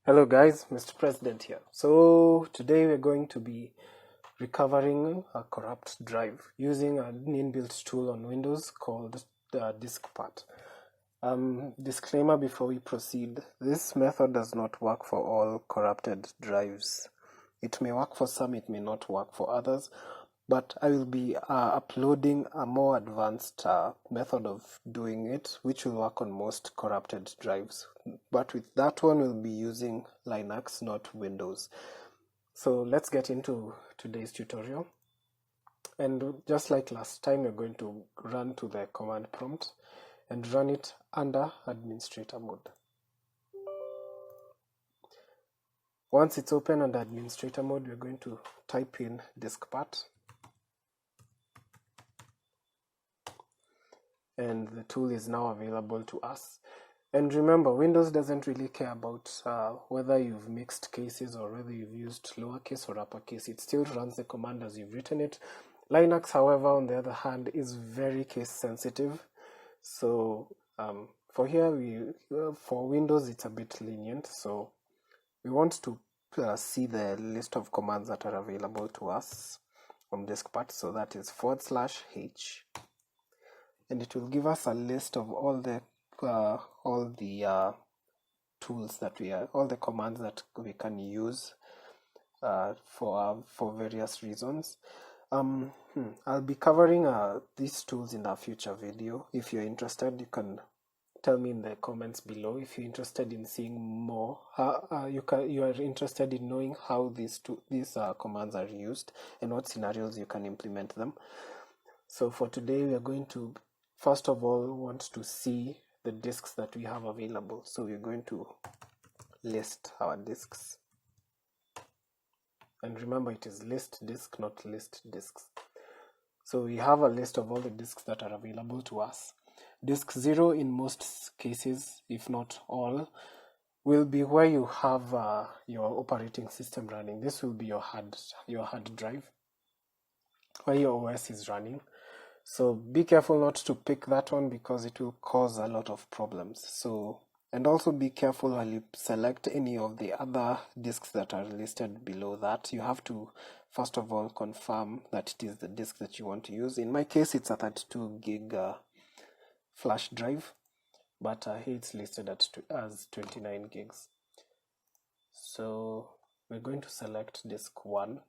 Hello guys, Mr. President here. So today we're going to be recovering a corrupt drive using an inbuilt tool on Windows called Diskpart. Disclaimer before we proceed, this method does not work for all corrupted drives. It may work for some, it may not work for others, but I will be uploading a more advanced method of doing it, which will work on most corrupted drives. But with that one, we'll be using Linux, not Windows. So let's get into today's tutorial. And just like last time, we're going to run to the command prompt and run it under administrator mode. Once it's open under administrator mode, we're going to type in Diskpart. And the tool is now available to us. And remember, Windows doesn't really care about whether you've mixed cases or whether you've used lowercase or uppercase. It still runs the command as you've written it. Linux, however, on the other hand, is very case sensitive. So for here, for Windows, it's a bit lenient. So we want to see the list of commands that are available to us from Diskpart. So that is /h. And it will give us a list of all the tools that all the commands that we can use for various reasons. I'll be covering these tools in a future video. If you're interested, you can tell me in the comments below. If you're interested in seeing more, you are interested in knowing how these commands are used and what scenarios you can implement them. So for today, we are going to first of all want to see the disks that we have available. So we're going to list our disks. And remember, it is list disk, not list disks. So we have a list of all the disks that are available to us. Disk 0 in most cases, if not all, will be where you have your operating system running. This will be your hard drive, where your OS is running. So be careful not to pick that one because it will cause a lot of problems. And also be careful while you select any of the other disks that are listed below that. You have to first of all confirm that it is the disk that you want to use. In my case, it's a 32 gig flash drive, but here it's listed as 29 gigs. So we're going to select disk 1.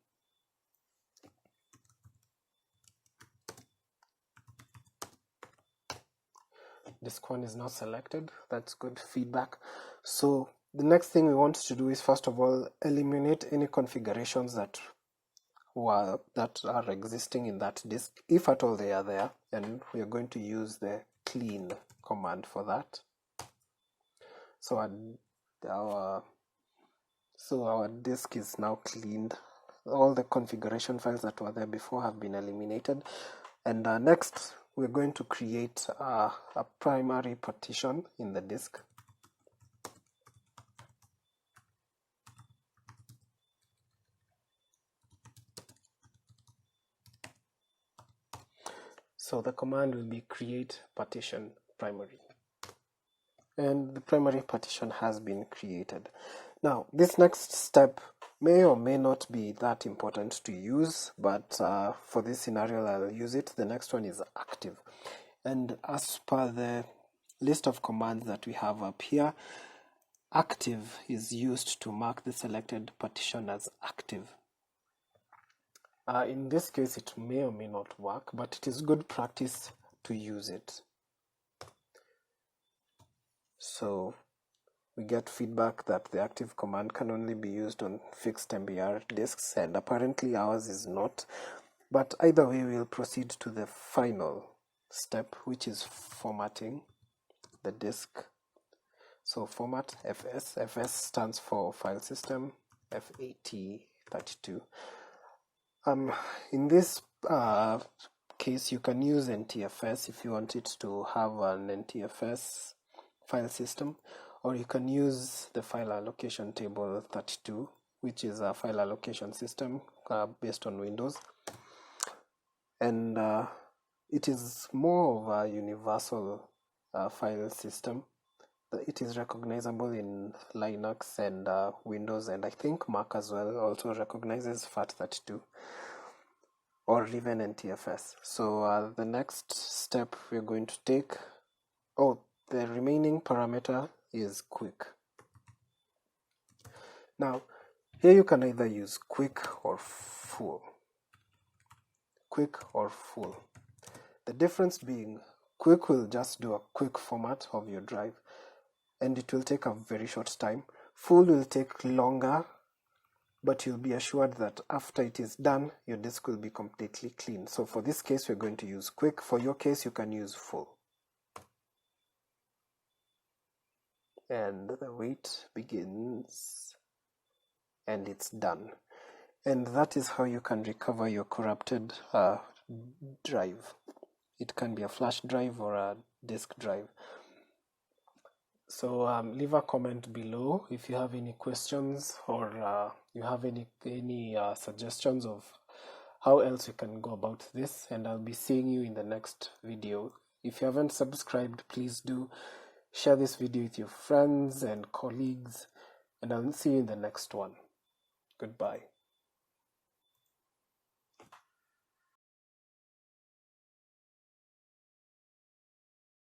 Disk 1 is now selected. That's good feedback. So the next thing we want to do is first of all eliminate any configurations that are existing in that disk, if at all they are there, and we are going to use the clean command for that. So our disk is now cleaned. All the configuration files that were there before have been eliminated. And next, we're going to create a primary partition in the disk. So the command will be create partition primary. And the primary partition has been created. Now, this next step may or may not be that important to use, but for this scenario, I'll use it. The next one is active. And as per the list of commands that we have up here, active is used to mark the selected partition as active. In this case, it may or may not work, but it is good practice to use it. So we get feedback that the active command can only be used on fixed MBR disks, and apparently ours is not. But either way, we'll proceed to the final step, which is formatting the disk. So format FS. FS stands for file system, FAT32. In this case, you can use NTFS if you want it to have an NTFS file system, or you can use the file allocation table 32, which is a file allocation system based on Windows. And it is more of a universal file system It is recognizable in Linux and Windows, and I think Mac as well also recognizes FAT32 or even NTFS. So the next step we're going to take, the remaining parameter is quick. Now, here you can either use quick or full. Quick or full. The difference being, quick will just do a quick format of your drive, and it will take a very short time. Full will take longer, but you'll be assured that after it is done, your disk will be completely clean. So for this case, we're going to use quick. For your case, you can use full. And the wait begins, and it's done. And that is how you can recover your corrupted drive. It can be a flash drive or a disk drive. So leave a comment below if you have any questions, or you have any suggestions of how else you can go about this, and I'll be seeing you in the next video. If you haven't subscribed, please do. Share this video with your friends and colleagues, and I'll see you in the next one. Goodbye.